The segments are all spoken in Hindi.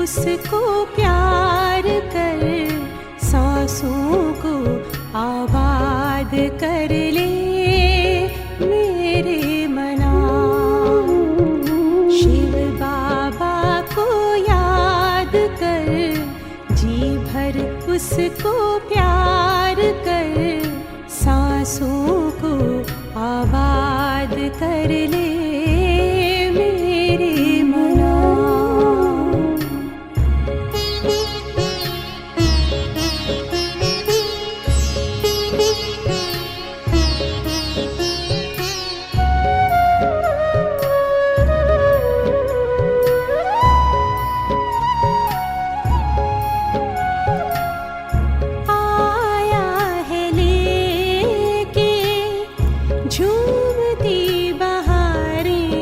उसको प्यार कर, सांसों को आबाद कर ले मेरे मना। शिव बाबा को याद कर, जी भर उसको प्यार कर, सांसों को आबाद कर ले मेरे मना। आया है लेके झूमती बहारें,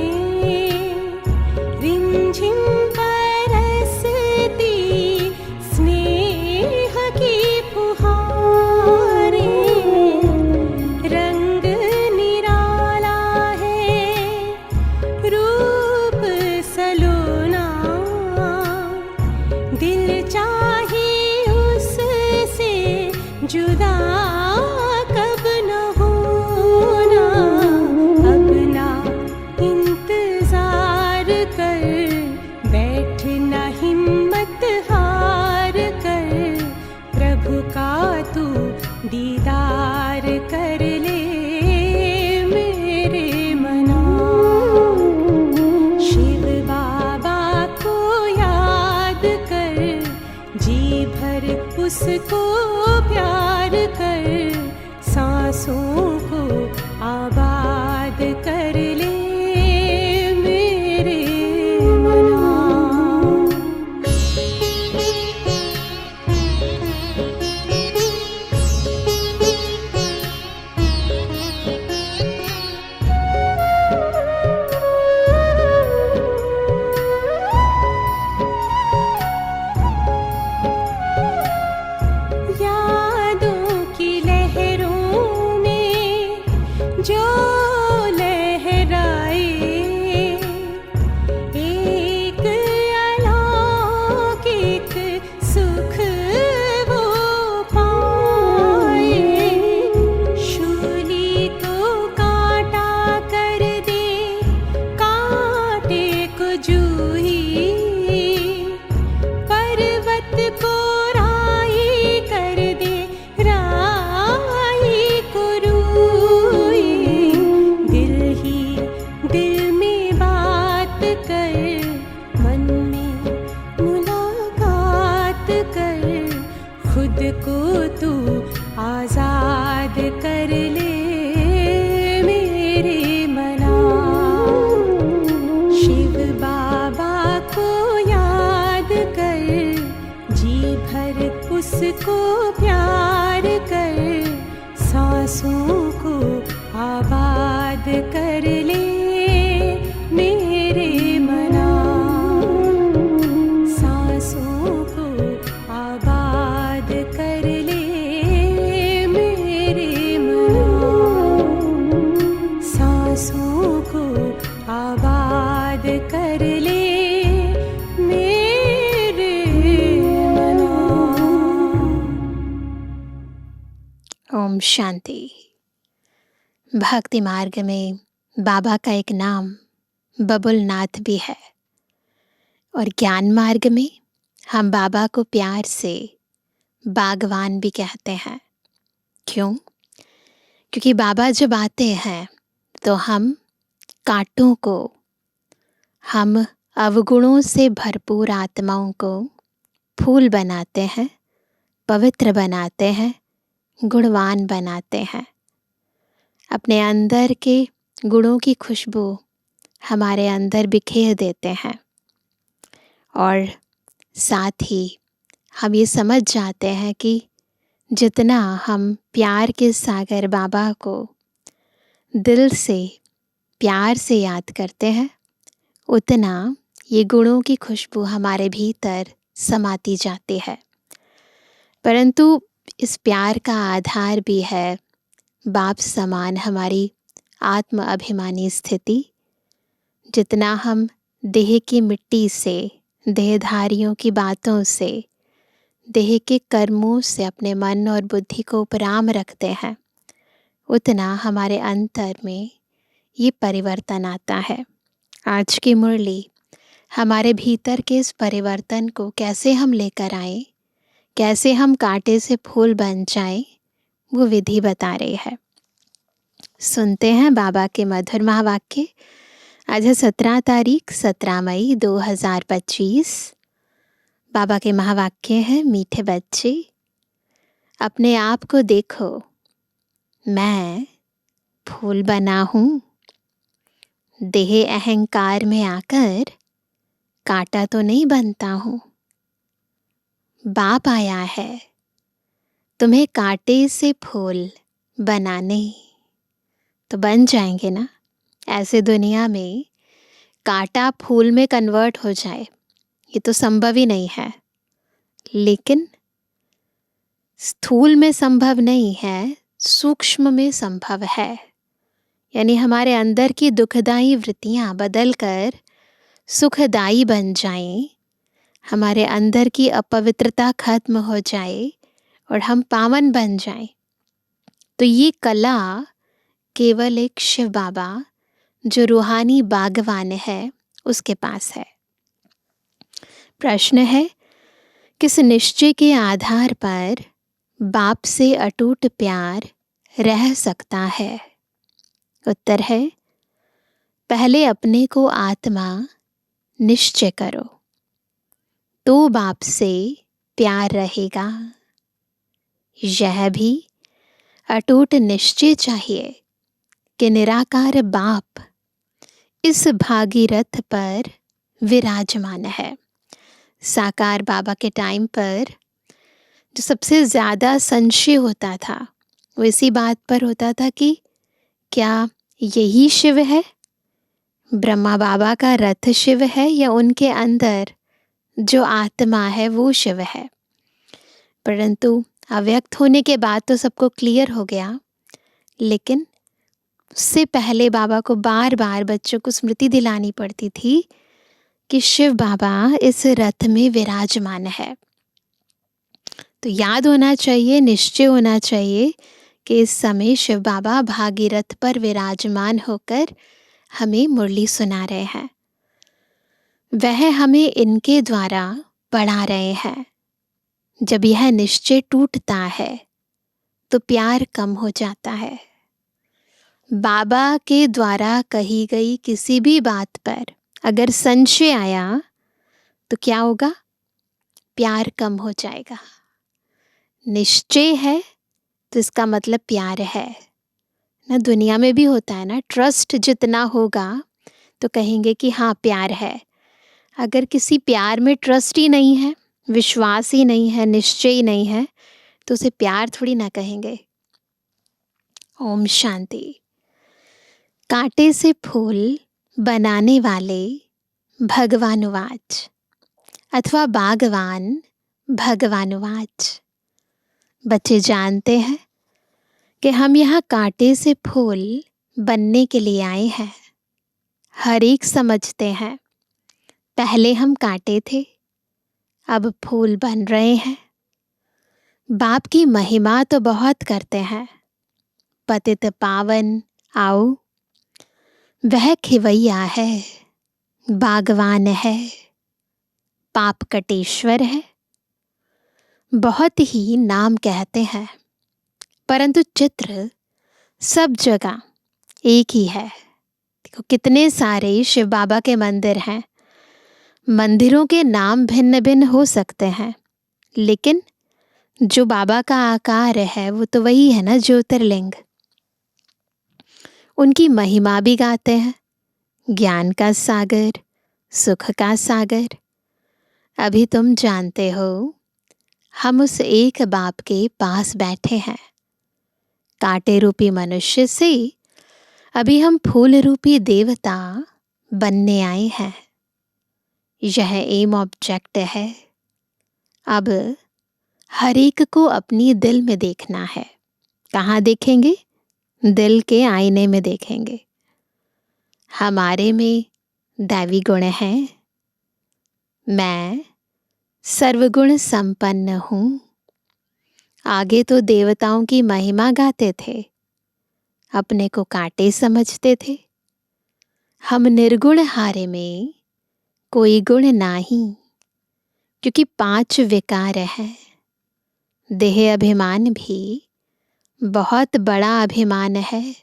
रिमझिम बरसती स्नेह की फुहारें। रंग निराला है, रूप सलोना, दिल चाहे उससे जुदा कब न होना। अब ना इंतजार कर, बैठना हिम्मत हार कर, प्रभु का तू दीदार कर ले मेरे मना। शिव बाबा को याद कर, जी भर उसको प्यार कर, सांसों को आबाद कर ले मेरे मना। यादों की लहरों में जो लहराए, एक अलौकिक सुख वो पाए। शूली को कांटा कर दे, कांटे को जूही, पर्वत को राई कर दे, राई को रूई। दिल ही दिल में बात कर, मन में मुलाकात कर, खुद को तू आजाद कर ले मेरे मना। शिव बाबा को याद कर, जी भर उसको प्यार कर, सांसों को आबाद कर ले मेरे मना। सांसों को आबाद कर ले मेरे मना। सांसों को आबाद कर ले मेरे मना। ओम शांति। भक्ति मार्ग में बाबा का एक नाम बबुलनाथ भी है, और ज्ञान मार्ग में हम बाबा को प्यार से बागवान भी कहते हैं। क्यों? क्योंकि बाबा जब आते हैं तो हम कांटों को, हम अवगुणों से भरपूर आत्माओं को फूल बनाते हैं, पवित्र बनाते हैं, गुणवान बनाते हैं। अपने अंदर के गुणों की खुशबू हमारे अंदर बिखेर देते हैं, और साथ ही हम ये समझ जाते हैं कि जितना हम प्यार के सागर बाबा को दिल से प्यार से याद करते हैं, उतना ये गुणों की खुशबू हमारे भीतर समाती जाती है। परंतु इस प्यार का आधार भी है बाप समान हमारी आत्म अभिमानी स्थिति। जितना हम देह की मिट्टी से देहधारियों की बातों से, देह के कर्मों से अपने मन और बुद्धि को उपराम रखते हैं, उतना हमारे अंतर में ये परिवर्तन आता है। आज की मुरली हमारे भीतर के इस परिवर्तन को कैसे हम लेकर आए, कैसे हम कांटे से फूल बन जाए, वो विधि बता रही है। सुनते हैं बाबा के मधुर महावाक्य। आज है 17 तारीख 17 मई 2025। बाबा के महावाक्य हैं, मीठे बच्चे अपने आप को देखो, मैं फूल बना हूँ। देह अहंकार में आकर कांटा तो नहीं बनता हूँ। बाप आया है तुम्हें कांटे से फूल बनाने, तो बन जाएंगे ना। ऐसे दुनिया में कांटा फूल में कन्वर्ट हो जाए ये तो संभव ही नहीं है, लेकिन स्थूल में संभव नहीं है, सूक्ष्म में संभव है। यानी हमारे अंदर की दुखदाई वृत्तियां बदलकर सुखदाई बन जाएं, हमारे अंदर की अपवित्रता खत्म हो जाए और हम पावन बन जाएं। तो ये कला केवल एक शिव बाबा जो रूहानी बागवान है उसके पास है। प्रश्न है, किस निश्चय के आधार पर बाप से अटूट प्यार रह सकता है? उत्तर है, पहले अपने को आत्मा निश्चय करो, तो बाप से प्यार रहेगा। यह भी अटूट निश्चय चाहिए कि निराकार बाप इस भागीरथ पर विराजमान है। साकार बाबा के टाइम पर जो सबसे ज़्यादा संशय होता था वो इसी बात पर होता था कि क्या यही शिव है? ब्रह्मा बाबा का रथ शिव है या उनके अंदर जो आत्मा है वो शिव है? परंतु अव्यक्त होने के बाद तो सबको क्लियर हो गया, लेकिन उससे पहले बाबा को बार बार बच्चों को स्मृति दिलानी पड़ती थी कि शिव बाबा इस रथ में विराजमान है। तो याद होना चाहिए, निश्चय होना चाहिए कि इस समय शिव बाबा भागीरथ पर विराजमान होकर हमें मुरली सुना रहे हैं। वह हमें इनके द्वारा पढ़ा रहे हैं। जब यह निश्चय टूटता है तो प्यार कम हो जाता है। बाबा के द्वारा कही गई किसी भी बात पर अगर संशय आया तो क्या होगा? प्यार कम हो जाएगा। निश्चय है तो इसका मतलब प्यार है ना। दुनिया में भी होता है ना, ट्रस्ट जितना होगा तो कहेंगे कि हाँ प्यार है। अगर किसी प्यार में ट्रस्ट ही नहीं है, विश्वास ही नहीं है, निश्चय ही नहीं है, तो उसे प्यार थोड़ी ना कहेंगे। ओम शांति। कांटे से फूल बनाने वाले भगवानुवाच अथवा बागवान भगवानुवाच। बच्चे जानते हैं कि हम यहाँ कांटे से फूल बनने के लिए आए हैं। हर एक समझते हैं पहले हम कांटे थे, अब फूल बन रहे हैं। बाप की महिमा तो बहुत करते हैं। पतित पावन आओ, वह खिवैया है, बागवान है, पाप कटेश्वर है। बहुत ही नाम कहते हैं, परंतु चित्र सब जगह एक ही है। देखो कितने सारे शिव बाबा के मंदिर हैं। मंदिरों के नाम भिन्न भिन्न हो सकते हैं, लेकिन जो बाबा का आकार है वो तो वही है ना, ज्योतिर्लिंग। उनकी महिमा भी गाते हैं, ज्ञान का सागर, सुख का सागर। अभी तुम जानते हो हम उस एक बाप के पास बैठे हैं। कांटे रूपी मनुष्य से अभी हम फूल रूपी देवता बनने आए हैं। यह एम ऑब्जेक्ट है। अब हर एक को अपनी दिल में देखना है। कहाँ देखेंगे? दिल के आईने में देखेंगे। हमारे में दैवी गुण हैं, मैं सर्वगुण संपन्न हूँ। आगे तो देवताओं की महिमा गाते थे, अपने को कांटे समझते थे। हम निर्गुण हारे में कोई गुण नाही, क्योंकि 5 विकार है। देह अभिमान भी बहुत बड़ा अभिमान है।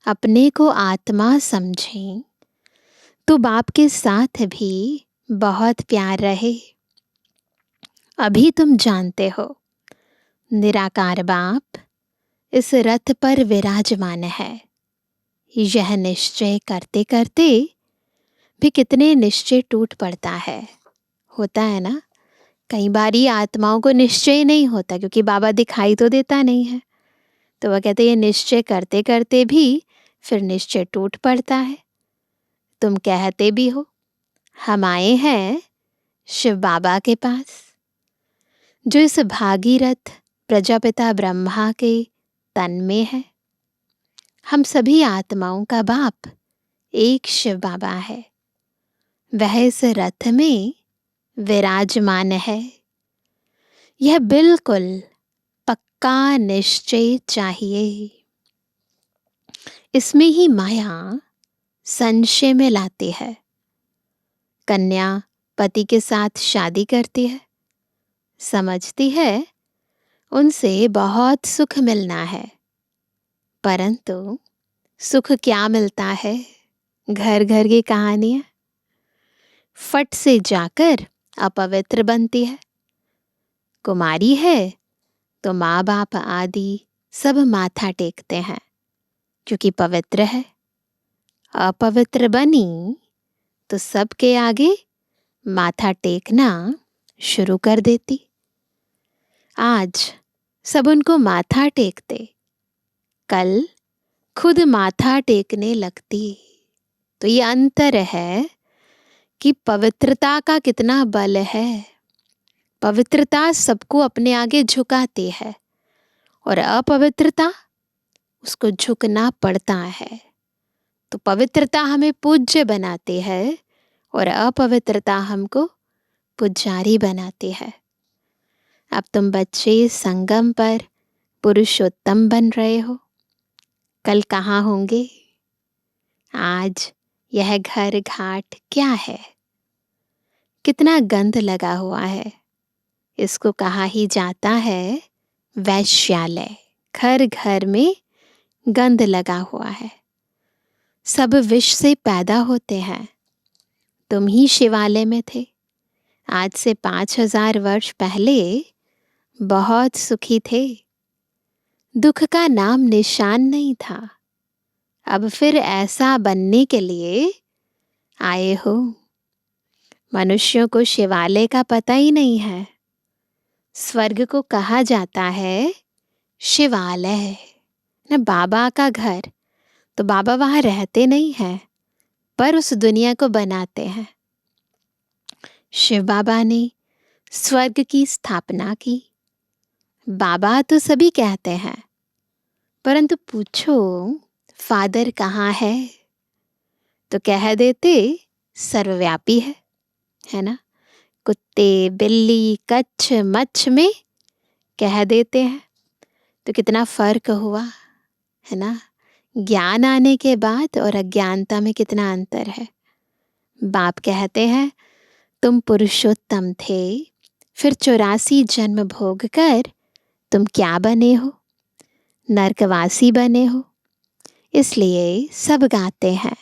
अपने को आत्मा समझें तो बाप के साथ भी बहुत प्यार रहे। अभी तुम जानते हो निराकार बाप इस रथ पर विराजमान है। यह निश्चय करते करते भी कितने निश्चय टूट पड़ता है। होता है ना, कई बारी आत्माओं को निश्चय नहीं होता, क्योंकि बाबा दिखाई तो देता नहीं है। तो वह कहते ये निश्चय करते करते भी फिर निश्चय टूट पड़ता है। तुम कहते भी हो हम आए हैं शिव बाबा के पास, जो इस भागीरथ प्रजापिता ब्रह्मा के तन में है। हम सभी आत्माओं का बाप एक शिव बाबा है। वह इस रथ में विराजमान है। यह बिल्कुल पक्का निश्चय चाहिए। इसमें ही माया संशय में लाती है। कन्या पति के साथ शादी करती है, समझती है उनसे बहुत सुख मिलना है, परंतु सुख क्या मिलता है? घर घर की कहानियां। फट से जाकर अपवित्र बनती है। कुमारी है तो माँ बाप आदि सब माथा टेकते हैं, क्योंकि पवित्र है। अपवित्र बनी तो सबके आगे माथा टेकना शुरू कर देती। आज सब उनको माथा टेकते, कल खुद माथा टेकने लगती। तो ये अंतर है कि पवित्रता का कितना बल है। पवित्रता सबको अपने आगे झुकाती है और अपवित्रता उसको झुकना पड़ता है। तो पवित्रता हमें पूज्य बनाती है और अपवित्रता हमको पुजारी बनाती है। अब तुम बच्चे संगम पर पुरुषोत्तम बन रहे हो, कल कहाँ होंगे? आज यह घर घाट क्या है? कितना गंध लगा हुआ है। इसको कहा ही जाता है वैश्यालय। घर घर में गंध लगा हुआ है। सब विष से पैदा होते हैं। तुम ही शिवालय में थे। आज से 5000 वर्ष पहले बहुत सुखी थे। दुख का नाम निशान नहीं था। अब फिर ऐसा बनने के लिए आए हो। मनुष्यों को शिवालय का पता ही नहीं है। स्वर्ग को कहा जाता है शिवालय, न बाबा का घर। तो बाबा वहाँ रहते नहीं हैं, पर उस दुनिया को बनाते हैं। शिव बाबा ने स्वर्ग की स्थापना की। बाबा तो सभी कहते हैं, परंतु पूछो फादर कहाँ है? तो कह देते सर्वव्यापी है ना। कुत्ते बिल्ली कच्छ मच्छ में कह देते हैं। तो कितना फर्क हुआ है ना। ज्ञान आने के बाद और अज्ञानता में कितना अंतर है। बाप कहते हैं तुम पुरुषोत्तम थे, फिर 84 जन्म भोग कर तुम क्या बने हो? नरकवासी बने हो। इसलिए सब गाते हैं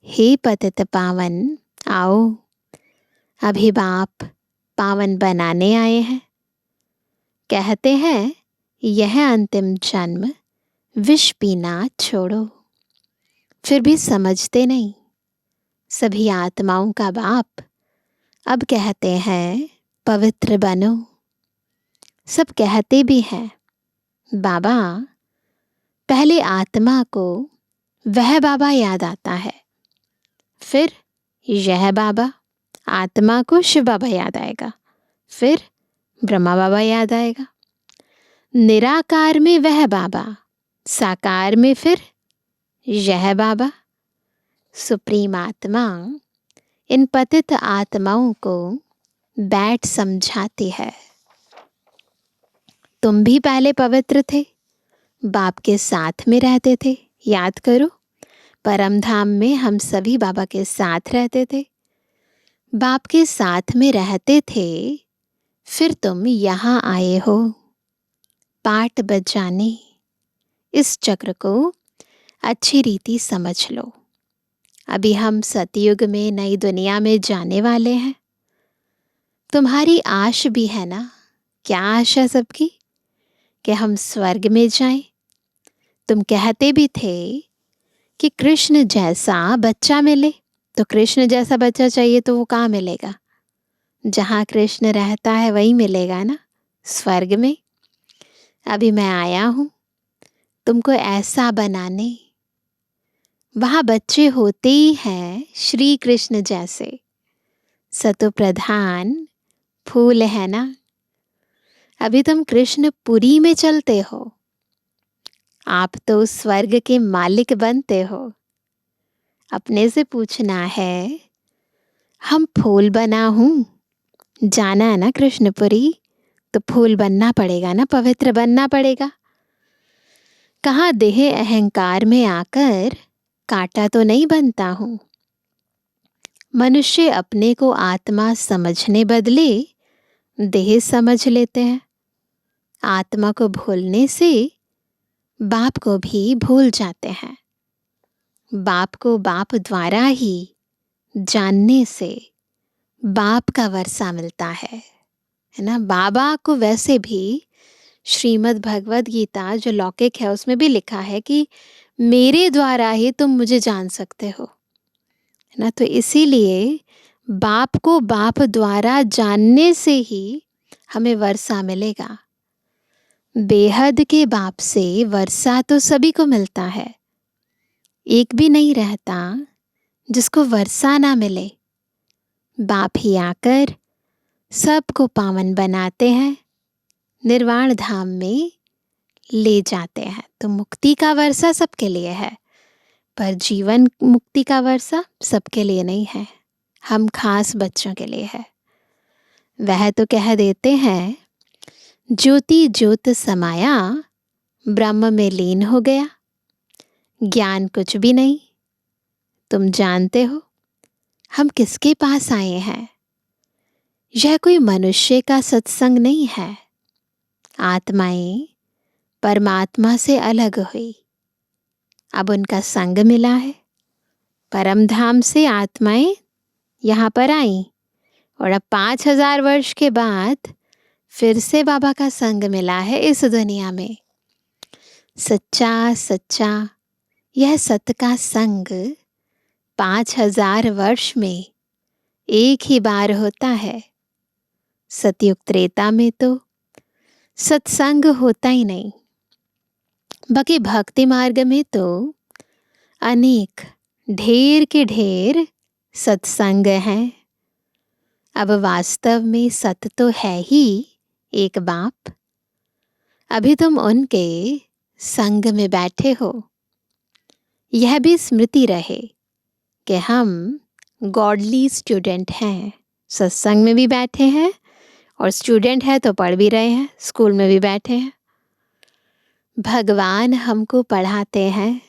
हे पतित पावन आओ। अभी बाप पावन बनाने आए हैं। कहते हैं यह अंतिम जन्म विष पीना छोड़ो। फिर भी समझते नहीं। सभी आत्माओं का बाप अब कहते हैं पवित्र बनो। सब कहते भी हैं बाबा। पहले आत्मा को वह बाबा याद आता है, फिर यह बाबा। आत्मा को शिव बाबा याद आएगा, फिर ब्रह्मा बाबा याद आएगा। निराकार में वह बाबा, साकार में फिर यह बाबा। सुप्रीम आत्मा इन पतित आत्माओं को बैठ समझाती है। तुम भी पहले पवित्र थे, बाप के साथ में रहते थे। याद करो, परम धाम में हम सभी बाबा के साथ रहते थे, बाप के साथ में रहते थे। फिर तुम यहाँ आए हो पाठ बजाने। इस चक्र को अच्छी रीति समझ लो। अभी हम सतयुग में नई दुनिया में जाने वाले हैं। तुम्हारी आश भी है ना? क्या आशा सबकी? कि हम स्वर्ग में जाएं। तुम कहते भी थे कि कृष्ण जैसा बच्चा मिले। तो कृष्ण जैसा बच्चा चाहिए तो वो कहाँ मिलेगा? जहाँ कृष्ण रहता है वही मिलेगा ना, स्वर्ग में। अभी मैं आया हूँ तुमको ऐसा बनाने। वहाँ बच्चे होते ही हैं श्री कृष्ण जैसे, सतो प्रधान फूल है ना। अभी तुम कृष्णपुरी में चलते हो, आप तो स्वर्ग के मालिक बनते हो। अपने से पूछना है, हम फूल बना हूँ, जाना है ना कृष्णपुरी, तो फूल बनना पड़ेगा ना, पवित्र बनना पड़ेगा। कहाँ देह अहंकार में आकर कांटा तो नहीं बनता हूँ। मनुष्य अपने को आत्मा समझने बदले देह समझ लेते हैं। आत्मा को भूलने से बाप को भी भूल जाते हैं। बाप को बाप द्वारा ही जानने से बाप का वर्षा मिलता है ना। बाबा को वैसे भी श्रीमद् भगवद गीता जो लौकिक है उसमें भी लिखा है कि मेरे द्वारा ही तुम मुझे जान सकते हो, है ना। तो इसीलिए बाप को बाप द्वारा जानने से ही हमें वर्षा मिलेगा। बेहद के बाप से वर्षा तो सभी को मिलता है, एक भी नहीं रहता जिसको वर्षा ना मिले। बाप ही आकर सबको पावन बनाते हैं, निर्वाण धाम में ले जाते हैं। तो मुक्ति का वर्षा सबके लिए है, पर जीवन मुक्ति का वर्षा सबके लिए नहीं है, हम खास बच्चों के लिए है। वह तो कह देते हैं, ज्योति ज्योत समाया, ब्रह्म में लीन हो गया। ज्ञान कुछ भी नहीं। तुम जानते हो हम किसके पास आए हैं? यह कोई मनुष्य का सत्संग नहीं है। आत्माएं परमात्मा से अलग हुई, अब उनका संग मिला है। परम धाम से आत्माएं यहाँ पर आई और अब 5000 वर्ष के बाद फिर से बाबा का संग मिला है इस दुनिया में। सच्चा सच्चा यह सत का संग 5000 वर्ष में एक ही बार होता है। सतयुग त्रेता में तो सत्संग होता ही नहीं। बाकी भक्ति मार्ग में तो अनेक ढेर के ढेर सत्संग हैं। अब वास्तव में सत तो है ही एक बाप। अभी तुम उनके संग में बैठे हो। यह भी स्मृति रहे कि हम गॉडली स्टूडेंट हैं। सत्संग में भी बैठे हैं और स्टूडेंट है तो पढ़ भी रहे हैं, स्कूल में भी बैठे हैं। भगवान हमको पढ़ाते हैं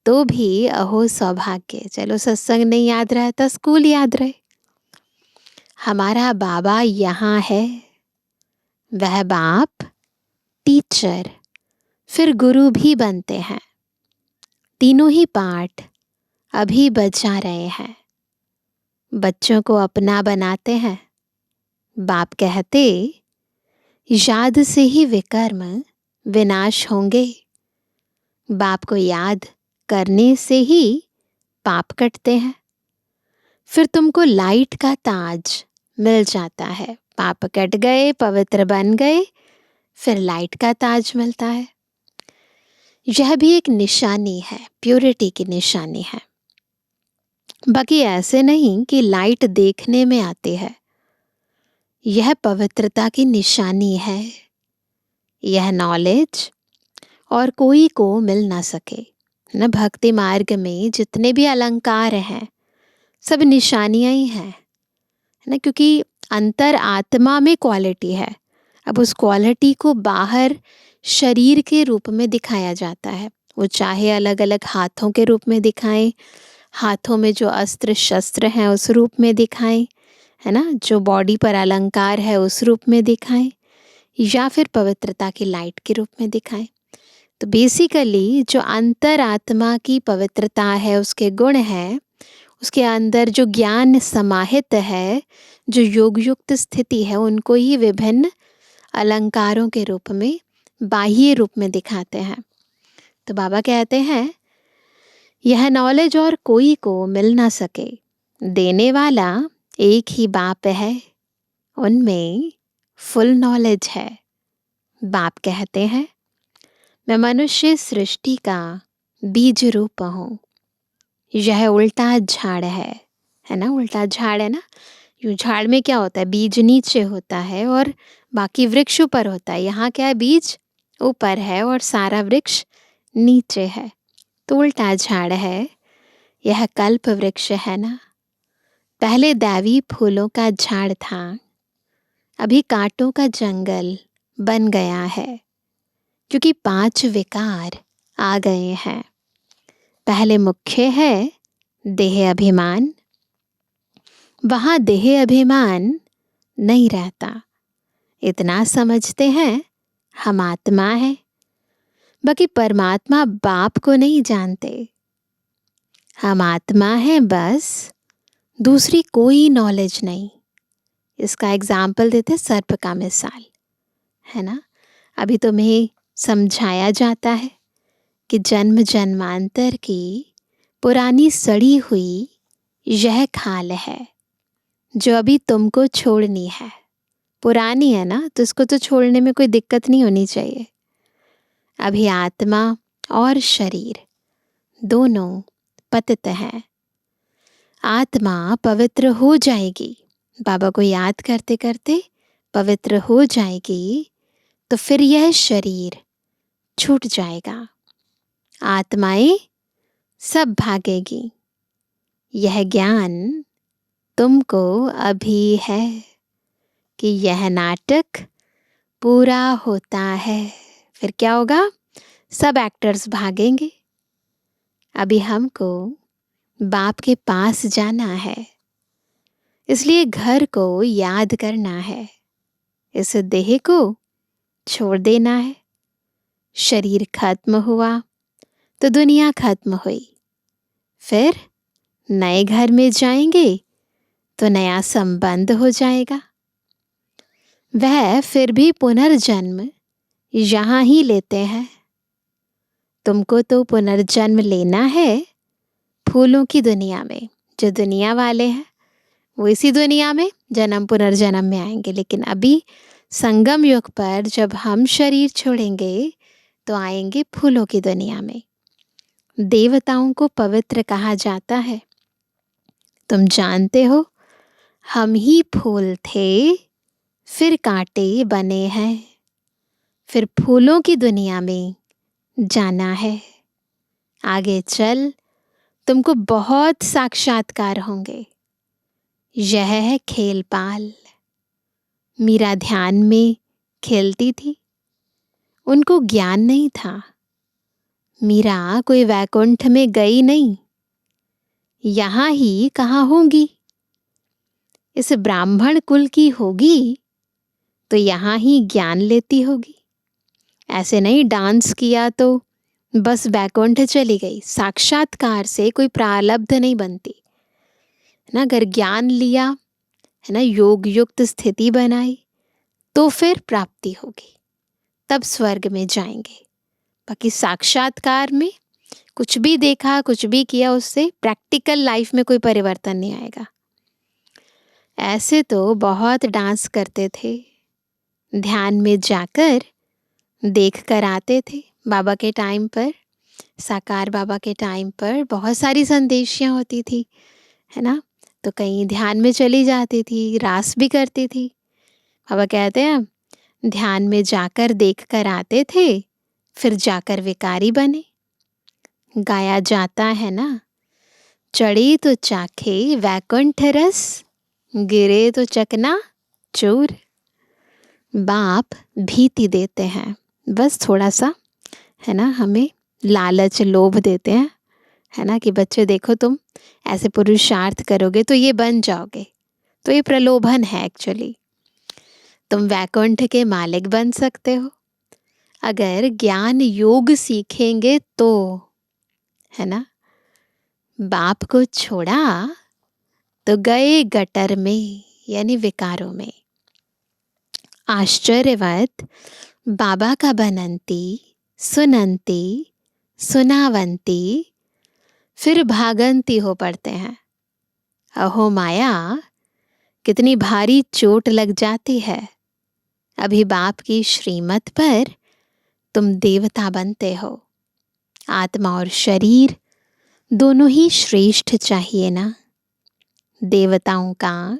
तो भी अहो सौभाग्य। चलो सत्संग नहीं याद रहता, स्कूल याद रहे। हमारा बाबा यहाँ है, वह बाप टीचर फिर गुरु भी बनते हैं। तीनों ही पाठ अभी बजा रहे हैं। बच्चों को अपना बनाते हैं। बाप कहते, याद से ही विकर्म विनाश होंगे। बाप को याद करने से ही पाप कटते हैं। फिर तुमको लाइट का ताज मिल जाता है। पाप कट गए, पवित्र बन गए, फिर लाइट का ताज मिलता है। यह भी एक निशानी है, प्योरिटी की निशानी है। बाकी ऐसे नहीं कि लाइट देखने में आती है, यह पवित्रता की निशानी है। यह नॉलेज और कोई को मिल ना सके न। भक्ति मार्ग में जितने भी अलंकार हैं सब निशानियाँ ही हैं, है ना, क्योंकि अंतर आत्मा में क्वालिटी है। अब उस क्वालिटी को बाहर शरीर के रूप में दिखाया जाता है। वो चाहे अलग अलग हाथों के रूप में दिखाएं, हाथों में जो अस्त्र शस्त्र हैं उस रूप में दिखाएं, है ना, जो बॉडी पर अलंकार है उस रूप में दिखाएं, या फिर पवित्रता की लाइट के रूप में दिखाएं। तो बेसिकली जो अंतर आत्मा की पवित्रता है, उसके गुण हैं, उसके अंदर जो ज्ञान समाहित है, जो योग युक्त स्थिति है, उनको ही विभिन्न अलंकारों के रूप में, बाह्य रूप में दिखाते हैं। तो बाबा कहते हैं यह नॉलेज और कोई को मिल ना सके, देने वाला एक ही बाप है, उनमें फुल नॉलेज है। बाप कहते हैं मैं मनुष्य सृष्टि का बीज रूप हूँ। यह उल्टा झाड़ है ना, उल्टा झाड़ है ना। यूँ झाड़ में क्या होता है, बीज नीचे होता है और बाकी वृक्ष ऊपर होता है। यहाँ क्या है, बीज ऊपर है और सारा वृक्ष नीचे है, तो उल्टा झाड़ है। यह कल्प वृक्ष है ना, पहले दैवी फूलों का झाड़ था, अभी कांटों का जंगल बन गया है, क्योंकि 5 विकार आ गए हैं। पहले मुख्य है देह अभिमान, वहाँ देह अभिमान नहीं रहता। इतना समझते हैं हम आत्मा है, बाकी परमात्मा बाप को नहीं जानते। हम आत्मा है बस, दूसरी कोई नॉलेज नहीं। इसका एग्जाम्पल देते सर्प का मिसाल, है ना। अभी तुम्हें समझाया जाता है कि जन्म जन्मांतर की पुरानी सड़ी हुई यह खाल है जो अभी तुमको छोड़नी है। पुरानी है ना, तो इसको तो छोड़ने में कोई दिक्कत नहीं होनी चाहिए। अभी आत्मा और शरीर दोनों पतित हैं। आत्मा पवित्र हो जाएगी, बाबा को याद करते करते पवित्र हो जाएगी, तो फिर यह शरीर छूट जाएगा, आत्माएं सब भागेगी। यह ज्ञान तुमको अभी है कि यह नाटक पूरा होता है, फिर क्या होगा, सब एक्टर्स भागेंगे। अभी हमको बाप के पास जाना है, इसलिए घर को याद करना है, इस देह को छोड़ देना है। शरीर खत्म हुआ तो दुनिया खत्म हुई, फिर नए घर में जाएंगे तो नया संबंध हो जाएगा। वह फिर भी पुनर्जन्म यहाँ ही लेते हैं। तुमको तो पुनर्जन्म लेना है फूलों की दुनिया में। जो दुनिया वाले हैं वो इसी दुनिया में जन्म पुनर्जन्म में आएंगे, लेकिन अभी संगम युग पर जब हम शरीर छोड़ेंगे तो आएंगे फूलों की दुनिया में। देवताओं को पवित्र कहा जाता है। तुम जानते हो हम ही फूल थे, फिर कांटे बने हैं, फिर फूलों की दुनिया में जाना है। आगे चल तुमको बहुत साक्षात्कार होंगे। यह है खेलपाल। मीरा ध्यान में खेलती थी, उनको ज्ञान नहीं था। मीरा कोई वैकुंठ में गई नहीं, यहाँ ही कहाँ होगी। इस ब्राह्मण कुल की होगी तो यहाँ ही ज्ञान लेती होगी। ऐसे नहीं डांस किया तो बस बैकुंठ चली गई। साक्षात्कार से कोई प्रारब्ध नहीं बनती ना। अगर ज्ञान लिया है ना, योग युक्त स्थिति बनाई, तो फिर प्राप्ति होगी, तब स्वर्ग में जाएंगे। बाकी साक्षात्कार में कुछ भी देखा, कुछ भी किया, उससे प्रैक्टिकल लाइफ में कोई परिवर्तन नहीं आएगा। ऐसे तो बहुत डांस करते थे, ध्यान में जाकर देख कर आते थे। बाबा के टाइम पर, साकार बाबा के टाइम पर बहुत सारी संदेशियाँ होती थी, है ना। तो कहीं ध्यान में चली जाती थी, रास भी करती थी। बाबा कहते हैं ध्यान में जाकर देख कर आते थे, फिर जाकर विकारी बने। गाया जाता है ना, चढ़े तो चाखे वैकुंठ रस, गिरे तो चकना चूर। बाप भीति देते हैं, बस थोड़ा सा, है ना, हमें लालच लोभ देते हैं, है ना, कि बच्चे देखो तुम ऐसे पुरुषार्थ करोगे तो ये बन जाओगे। तो ये प्रलोभन है एक्चुअली। तुम वैकुंठ के मालिक बन सकते हो अगर ज्ञान योग सीखेंगे तो, है ना। बाप को छोड़ा तो गए गटर में, यानी विकारों में। आश्चर्यवत बाबा का बनंती सुनंती सुनावंती, फिर भागंती हो पड़ते हैं। अहो माया, कितनी भारी चोट लग जाती है। अभी बाप की श्रीमत पर तुम देवता बनते हो। आत्मा और शरीर दोनों ही श्रेष्ठ चाहिए ना। देवताओं का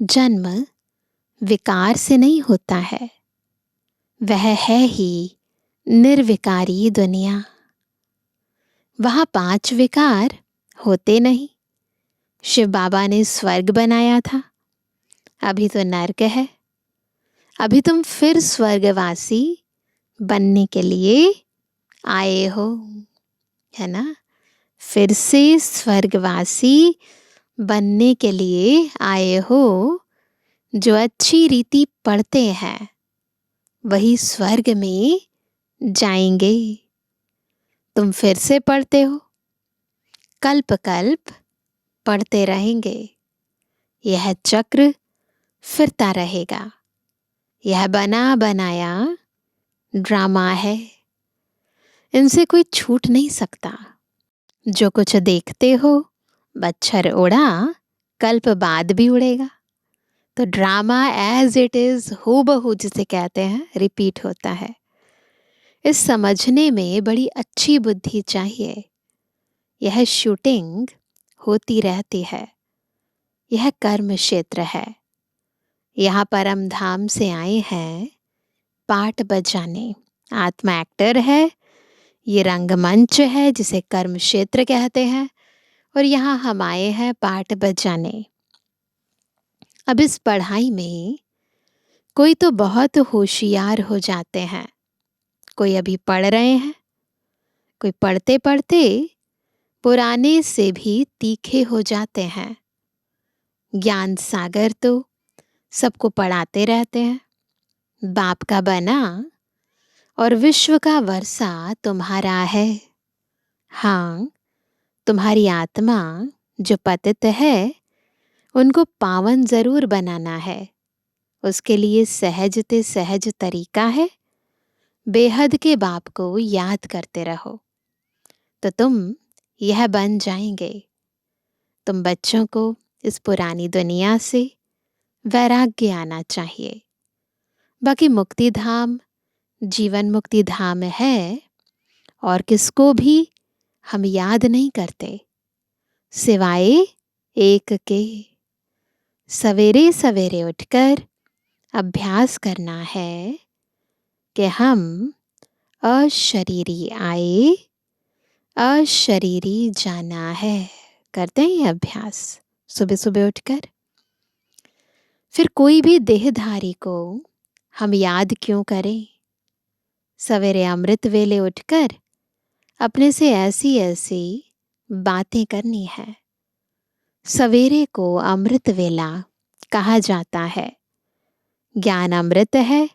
जन्म विकार से नहीं होता है, वह है ही निर्विकारी दुनिया। वहाँ 5 विकार होते नहीं। शिव बाबा ने स्वर्ग बनाया था, अभी तो नर्क है। अभी तुम फिर स्वर्गवासी बनने के लिए आए हो, है ना। फिर से स्वर्गवासी बनने के लिए आए हो। जो अच्छी रीति पढ़ते हैं वही स्वर्ग में जाएंगे। तुम फिर से पढ़ते हो, कल्प कल्प पढ़ते रहेंगे। यह चक्र फिरता रहेगा। यह बना बनाया ड्रामा है, इनसे कोई छूट नहीं सकता। जो कुछ देखते हो बच्छर उड़ा, कल्प बाद भी उड़ेगा। तो ड्रामा एज इट इज, हूबहू जिसे कहते हैं, रिपीट होता है। इस समझने में बड़ी अच्छी बुद्धि चाहिए। यह शूटिंग होती रहती है। यह कर्म क्षेत्र है। यहाँ परम धाम से आए हैं पाठ बजाने। आत्मा एक्टर है, ये रंगमंच है जिसे कर्म क्षेत्र कहते हैं, और यहाँ हम आए हैं पाठ बजाने। अब इस पढ़ाई में कोई तो बहुत होशियार हो जाते हैं, कोई अभी पढ़ रहे हैं, कोई पढ़ते पढ़ते पुराने से भी तीखे हो जाते हैं। ज्ञान सागर तो सबको पढ़ाते रहते हैं। बाप का बना और विश्व का वर्षा तुम्हारा है। हाँ, तुम्हारी आत्मा जो पतित है उनको पावन जरूर बनाना है। उसके लिए सहज ते सहज तरीका है, बेहद के बाप को याद करते रहो तो तुम यह बन जाएंगे। तुम बच्चों को इस पुरानी दुनिया से वैराग्य आना चाहिए। बाकी मुक्ति धाम जीवन मुक्ति धाम है, और किसको भी हम याद नहीं करते सिवाय एक के। सवेरे सवेरे उठकर अभ्यास करना है कि हम अशरीरी आए, अशरीरी जाना है। करते हैं ये अभ्यास सुबह सुबह उठकर। फिर कोई भी देहधारी को हम याद क्यों करें। सवेरे अमृत वेले उठकर अपने से ऐसी ऐसी बातें करनी है। सवेरे को अमृत वेला कहा जाता है। ज्ञान अमृत है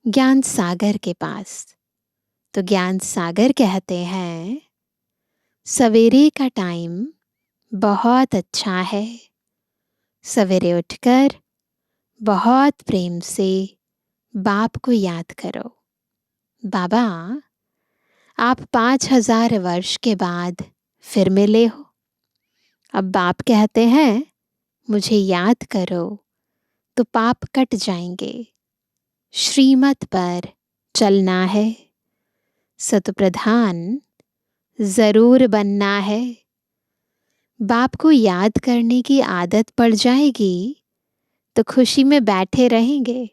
ज्ञान सागर के पास। तो ज्ञान सागर कहते हैं सवेरे का टाइम बहुत अच्छा है। सवेरे उठकर बहुत प्रेम से बाप को याद करो। बाबा, आप 5000 वर्ष के बाद फिर मिले हो। अब बाप कहते हैं मुझे याद करो तो पाप कट जाएंगे। श्रीमत पर चलना है। सतप्रधान जरूर बनना है। बाप को याद करने की आदत पड़ जाएगी तो खुशी में बैठे रहेंगे।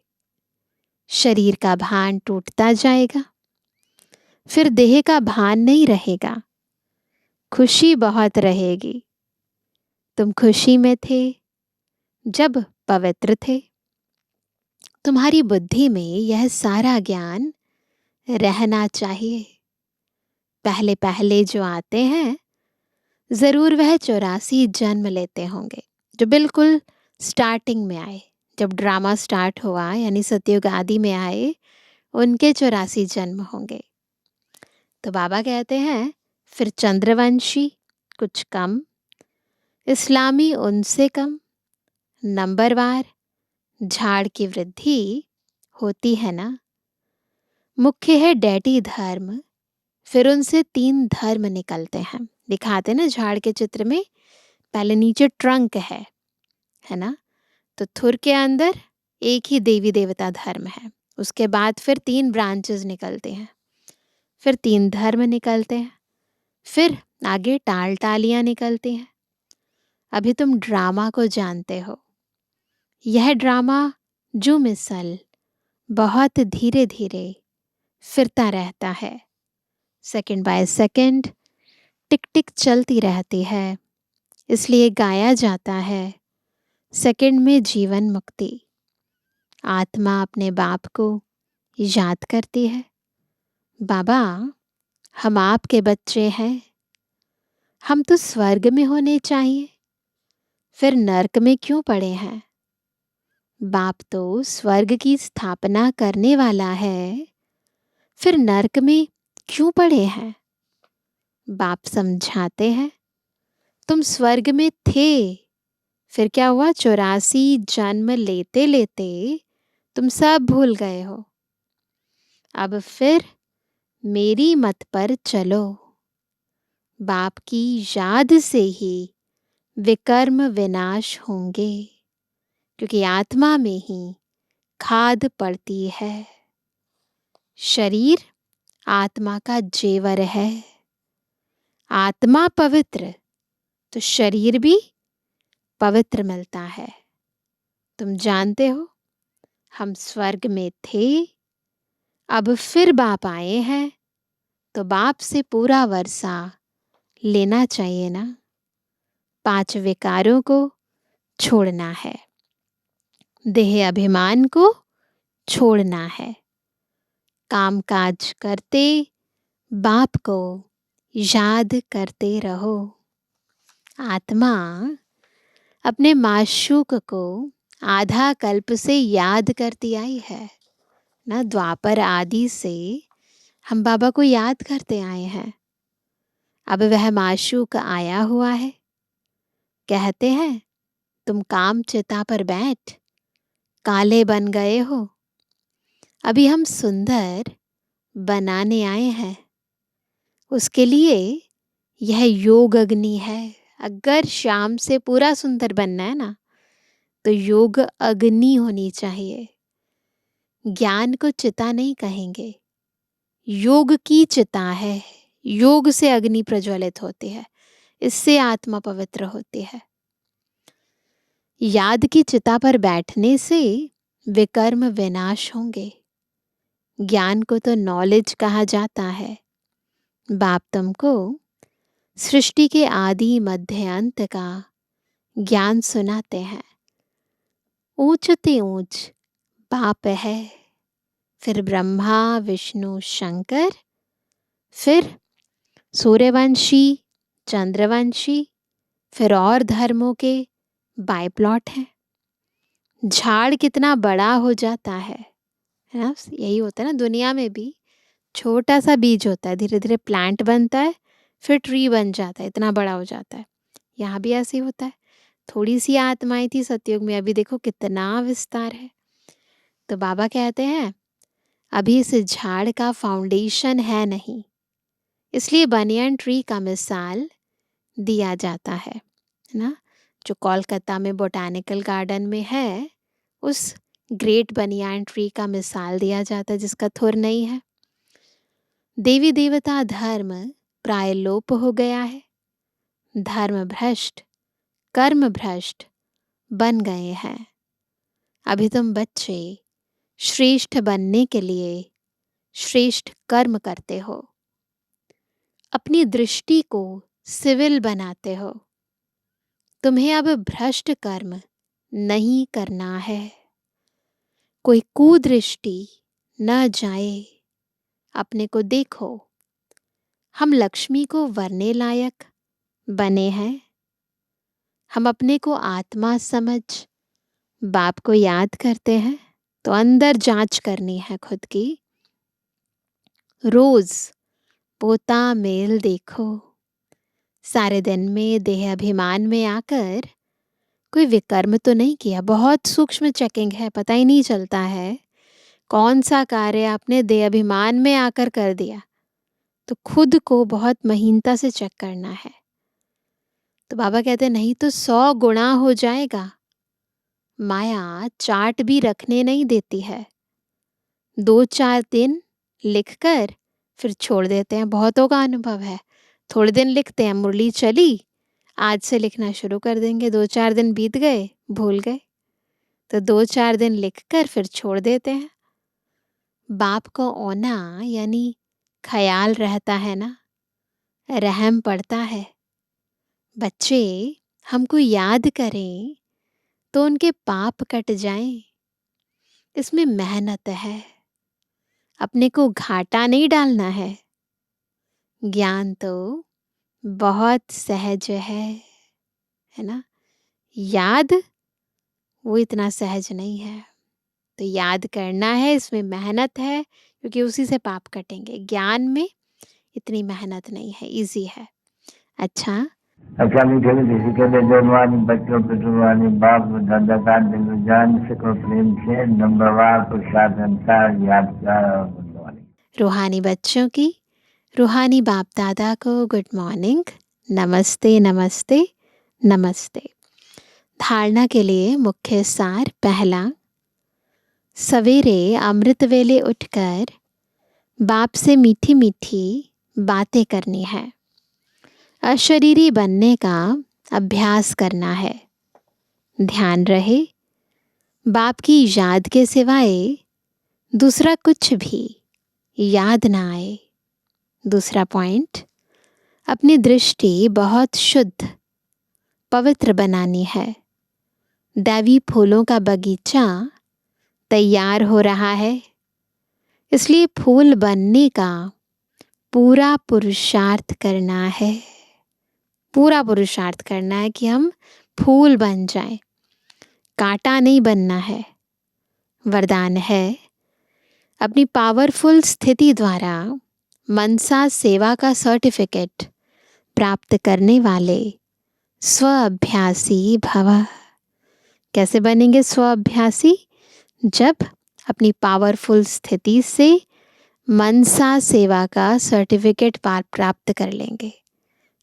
शरीर का भान टूटता जाएगा, फिर देह का भान नहीं रहेगा। खुशी बहुत रहेगी। तुम खुशी में थे जब पवित्र थे। तुम्हारी बुद्धि में यह सारा ज्ञान रहना चाहिए। पहले पहले जो आते हैं ज़रूर वह 84 जन्म लेते होंगे, जो बिल्कुल स्टार्टिंग में आए, जब ड्रामा स्टार्ट हुआ यानी सतयुग आदि में आए, उनके 84 जन्म होंगे। तो बाबा कहते हैं फिर चंद्रवंशी कुछ कम, इस्लामी उनसे कम, नंबरवार झाड़ की वृद्धि होती है ना। मुख्य है डैटी धर्म, फिर उनसे 3 धर्म निकलते हैं। दिखाते ना झाड़ के चित्र में, पहले नीचे ट्रंक है ना। तो थुर के अंदर एक ही देवी देवता धर्म है, उसके बाद फिर 3 ब्रांचेस निकलते हैं, फिर 3 धर्म निकलते हैं, फिर आगे टाल टालियाँ निकलती हैं। अभी तुम ड्रामा को जानते हो। यह ड्रामा जो मिसल बहुत धीरे धीरे फिरता रहता है, सेकंड बाय सेकंड टिक टिक चलती रहती है, इसलिए गाया जाता है सेकंड में जीवन मुक्ति। आत्मा अपने बाप को याद करती है, बाबा हम आपके बच्चे हैं, हम तो स्वर्ग में होने चाहिए, फिर नर्क में क्यों पड़े हैं। बाप तो स्वर्ग की स्थापना करने वाला है, फिर नर्क में क्यों पड़े हैं। बाप समझाते हैं तुम स्वर्ग में थे, फिर क्या हुआ 84 जन्म लेते लेते तुम सब भूल गए हो। अब फिर मेरी मत पर चलो, बाप की याद से ही विकर्म विनाश होंगे, क्योंकि आत्मा में ही खाद पड़ती है। शरीर आत्मा का जेवर है, आत्मा पवित्र तो शरीर भी पवित्र मिलता है। तुम जानते हो हम स्वर्ग में थे, अब फिर बाप आए हैं, तो बाप से पूरा वर्षा लेना चाहिए ना। 5 विकारों को छोड़ना है, देह अभिमान को छोड़ना है, काम काज करते बाप को याद करते रहो। आत्मा अपने माशूक को आधा कल्प से याद करती आई है ना। द्वापर आदि से हम बाबा को याद करते आए हैं। अब वह माशूक आया हुआ है, कहते हैं तुम काम चिता पर बैठ काले बन गए हो, अभी हम सुंदर बनाने आए हैं। उसके लिए यह योग अग्नि है। अगर शाम से पूरा सुंदर बनना है ना, तो योग अग्नि होनी चाहिए। ज्ञान को चिता नहीं कहेंगे, योग की चिता है। योग से अग्नि प्रज्वलित होती है, इससे आत्मा पवित्र होती है। याद की चिता पर बैठने से विकर्म विनाश होंगे। ज्ञान को तो नॉलेज कहा जाता है। बाप तुमको सृष्टि के आदि मध्य अंत का ज्ञान सुनाते हैं। ऊंचते ऊंच बाप है, फिर ब्रह्मा विष्णु शंकर, फिर सूर्यवंशी चंद्रवंशी, फिर और धर्मों के बाय प्लॉट हैं। झाड़ कितना बड़ा हो जाता है ना। यही होता है ना, दुनिया में भी छोटा सा बीज होता है, धीरे धीरे प्लांट बनता है, फिर ट्री बन जाता है, इतना बड़ा हो जाता है। यहाँ भी ऐसे ही होता है। थोड़ी सी आत्माएं थी सतयुग में, अभी देखो कितना विस्तार है। तो बाबा कहते हैं अभी इस झाड़ का फाउंडेशन है नहीं, इसलिए बनियन ट्री का मिसाल दिया जाता है ना। जो कोलकाता में बोटानिकल गार्डन में है, उस ग्रेट बनियान ट्री का मिसाल दिया जाता है, जिसका थुर नहीं है। देवी देवता धर्म प्राय लोप हो गया है, धर्म भ्रष्ट कर्म भ्रष्ट बन गए हैं। अभी तुम बच्चे श्रेष्ठ बनने के लिए श्रेष्ठ कर्म करते हो। अपनी दृष्टि को सिविल बनाते हो। तुम्हें अब भ्रष्ट कर्म नहीं करना है। कोई कुदृष्टि न जाए, अपने को देखो। हम लक्ष्मी को वरने लायक बने हैं। हम अपने को आत्मा समझ बाप को याद करते हैं, तो अंदर जांच करनी है खुद की। रोज पोता मेल देखो। सारे दिन में देह अभिमान में आकर कोई विकर्म तो नहीं किया। बहुत सूक्ष्म चेकिंग है, पता ही नहीं चलता है कौन सा कार्य आपने देह अभिमान में आकर कर दिया। तो खुद को बहुत महीनता से चेक करना है। तो बाबा कहते नहीं तो 100 गुणा हो जाएगा। माया चार्ट भी रखने नहीं देती है। 2-4 दिन लिखकर फिर छोड़ देते हैं। बहुतों का अनुभव है, थोड़े दिन लिखते हैं, मुरली चली, आज से लिखना शुरू कर देंगे। 2-4 दिन बीत गए, भूल गए, तो 2-4 दिन लिखकर फिर छोड़ देते हैं। बाप को ओना यानी ख्याल रहता है ना, रहम पड़ता है। बच्चे हमको याद करें तो उनके पाप कट जाएं। इसमें मेहनत है, अपने को घाटा नहीं डालना है। ज्ञान तो बहुत सहज है ना। याद वो इतना सहज नहीं है। तो याद करना है, इसमें मेहनत है, क्योंकि उसी से पाप कटेंगे। ज्ञान में इतनी मेहनत नहीं है, इजी है। अच्छा, मीठे मीठे के लिए जवानी बच्चों पे जुबानी बाप दादा का दिल जान सको प्रेम से नंबरवार प्रसाद अनुसार याद कर। रूहानी बच्चों की रूहानी बाप दादा को गुड मॉर्निंग, नमस्ते नमस्ते नमस्ते। धारणा के लिए मुख्य सार। पहला, सवेरे अमृत वेले उठकर बाप से मीठी मीठी बातें करनी है। अशरीरी बनने का अभ्यास करना है। ध्यान रहे बाप की याद के सिवाय दूसरा कुछ भी याद ना आए। दूसरा पॉइंट, अपनी दृष्टि बहुत शुद्ध पवित्र बनानी है। दैवी फूलों का बगीचा तैयार हो रहा है, इसलिए फूल बनने का पूरा पुरुषार्थ करना है। पूरा पुरुषार्थ करना है कि हम फूल बन जाएं, कांटा नहीं बनना है। वरदान है, अपनी पावरफुल स्थिति द्वारा मनसा सेवा का सर्टिफिकेट प्राप्त करने वाले स्व अभ्यासी भव। कैसे बनेंगे स्व अभ्यासी? जब अपनी पावरफुल स्थिति से मनसा सेवा का सर्टिफिकेट प्राप्त कर लेंगे,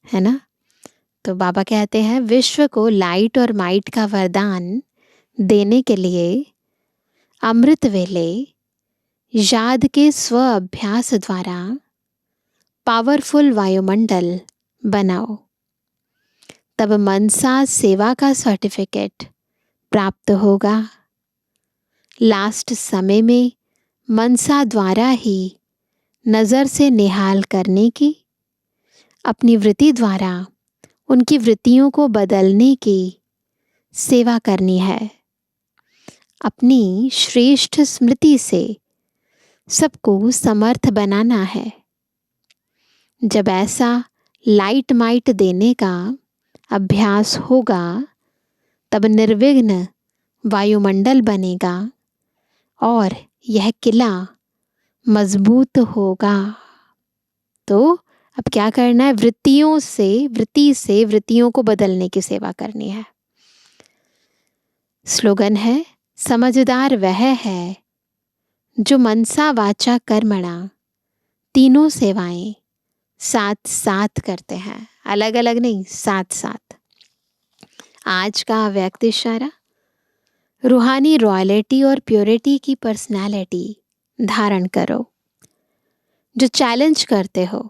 है ना। तो बाबा कहते हैं विश्व को लाइट और माइट का वरदान देने के लिए अमृत वेले याद के स्व अभ्यास द्वारा पावरफुल वायुमंडल बनाओ। तब मनसा सेवा का सर्टिफिकेट प्राप्त होगा। लास्ट समय में मनसा द्वारा ही नज़र से निहाल करने की, अपनी वृत्ति द्वारा उनकी वृत्तियों को बदलने की सेवा करनी है। अपनी श्रेष्ठ स्मृति से सबको समर्थ बनाना है। जब ऐसा लाइट माइट देने का अभ्यास होगा, तब निर्विघ्न वायुमंडल बनेगा और यह किला मजबूत होगा। तो अब क्या करना है? वृत्ति से वृत्तियों को बदलने की सेवा करनी है। स्लोगन है, समझदार वह है जो मनसा वाचा कर्मणा तीनों सेवाएं साथ साथ करते हैं, अलग अलग नहीं, साथ साथ। आज का व्यक्त इशारा, रूहानी रॉयल्टी और प्योरिटी की पर्सनालिटी धारण करो। जो चैलेंज करते हो,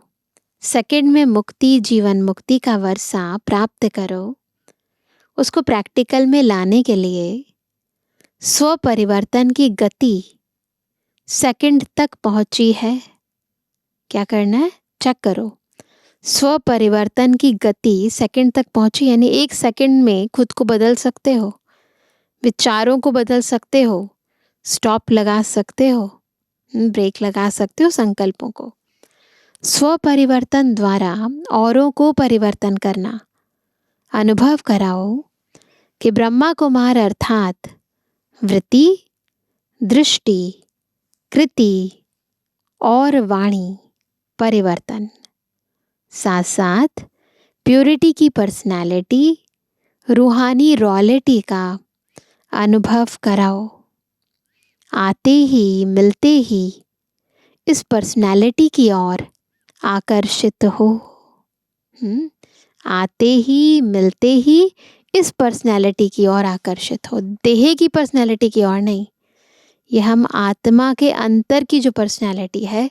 सेकंड में मुक्ति, जीवन मुक्ति का वर्षा प्राप्त करो, उसको प्रैक्टिकल में लाने के लिए स्व परिवर्तन की गति सेकंड तक पहुंची है। क्या करना है? चेक करो। स्व परिवर्तन की गति सेकंड तक पहुंची, यानी 1 सेकंड में खुद को बदल सकते हो, विचारों को बदल सकते हो, स्टॉप लगा सकते हो, ब्रेक लगा सकते हो संकल्पों को। स्व परिवर्तन द्वारा औरों को परिवर्तन करना। अनुभव कराओ कि ब्रह्मा कुमार अर्थात वृत्ति, दृष्टि, कृति और वाणी परिवर्तन, साथ साथ प्योरिटी की पर्सनालिटी, रूहानी रॉयल्टी का अनुभव कराओ। आते ही मिलते ही इस पर्सनालिटी की ओर आकर्षित हो। आते ही मिलते ही इस पर्सनालिटी की ओर आकर्षित हो, देह की पर्सनालिटी की ओर नहीं। यह हम आत्मा के अंतर की जो पर्सनालिटी है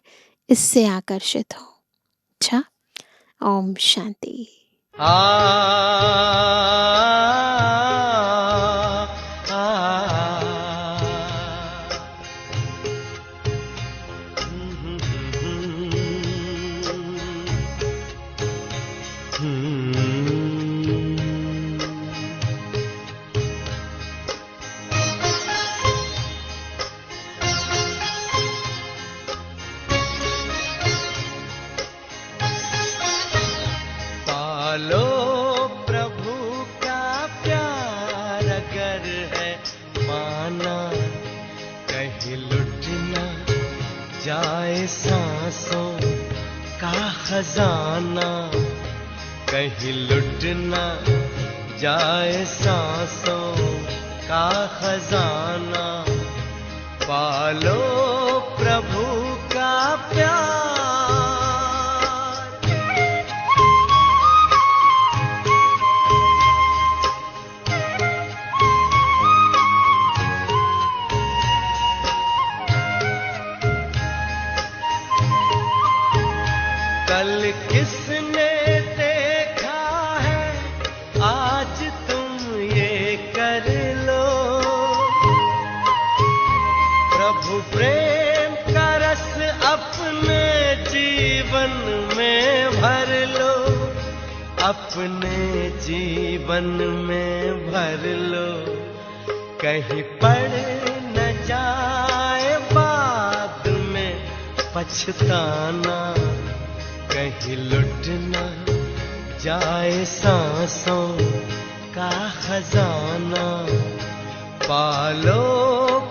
इससे आकर्षित हो। अच्छा, ओम शांति। पालो प्रभु का प्यार अगर है पाना, कहीं लुट न जाए सांसों का खजाना, कहीं लुट न जाए सांसों का खजाना। पालो प्रभु का प्यार। कल किसने देखा है, आज तुम ये कर लो। प्रभु प्रेम का रस अपने जीवन में भर लो, अपने जीवन में भर लो। कहीं पड़ न जाए बाद में पछताना, कहीं लुट न जाए सांसों का खजाना। पालो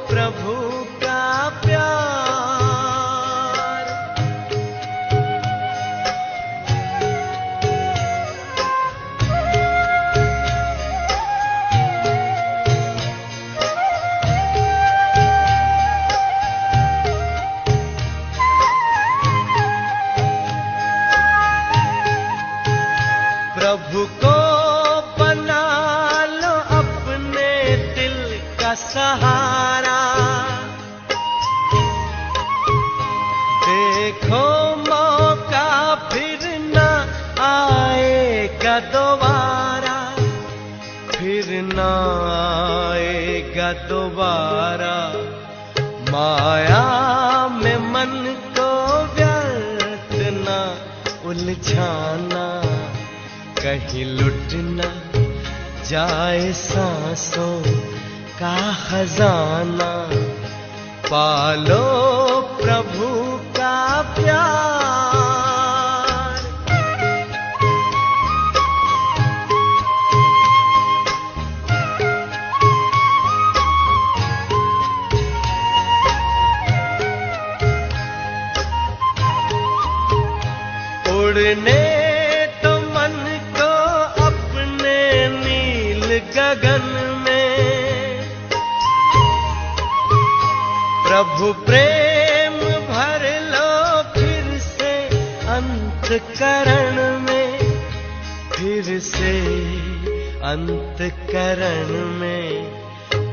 प्रभु का प्यार। प्रभु को बना लो अपने दिल का सहारा। देखो मौका फिर न आएगा दोबारा, फिर न आएगा दोबारा। माया में मन को व्यर्थ न उलझाना, कहीं लुट न जाए सांसों का खजाना। पालो प्रभु का प्यार। उड़ने गगन में प्रभु प्रेम भर लो फिर से अंतकरण में, फिर से अंतकरण में।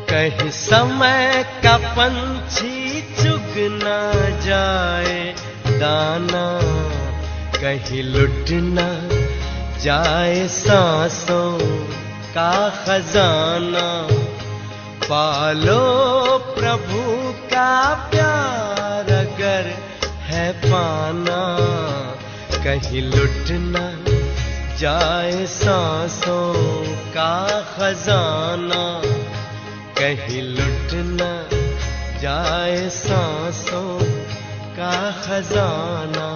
कहीं समय का पंछी चुग ना जाए दाना, कहीं लुट ना जाए सांसों का खजाना। पालो प्रभु का प्यार अगर है पाना, कहीं लुट न जाए सांसों का खजाना, कहीं लुट न जाए सांसों का खजाना,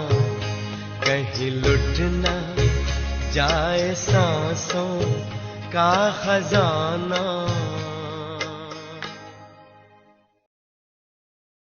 कहीं लुट न जाए सांसों का खजाना।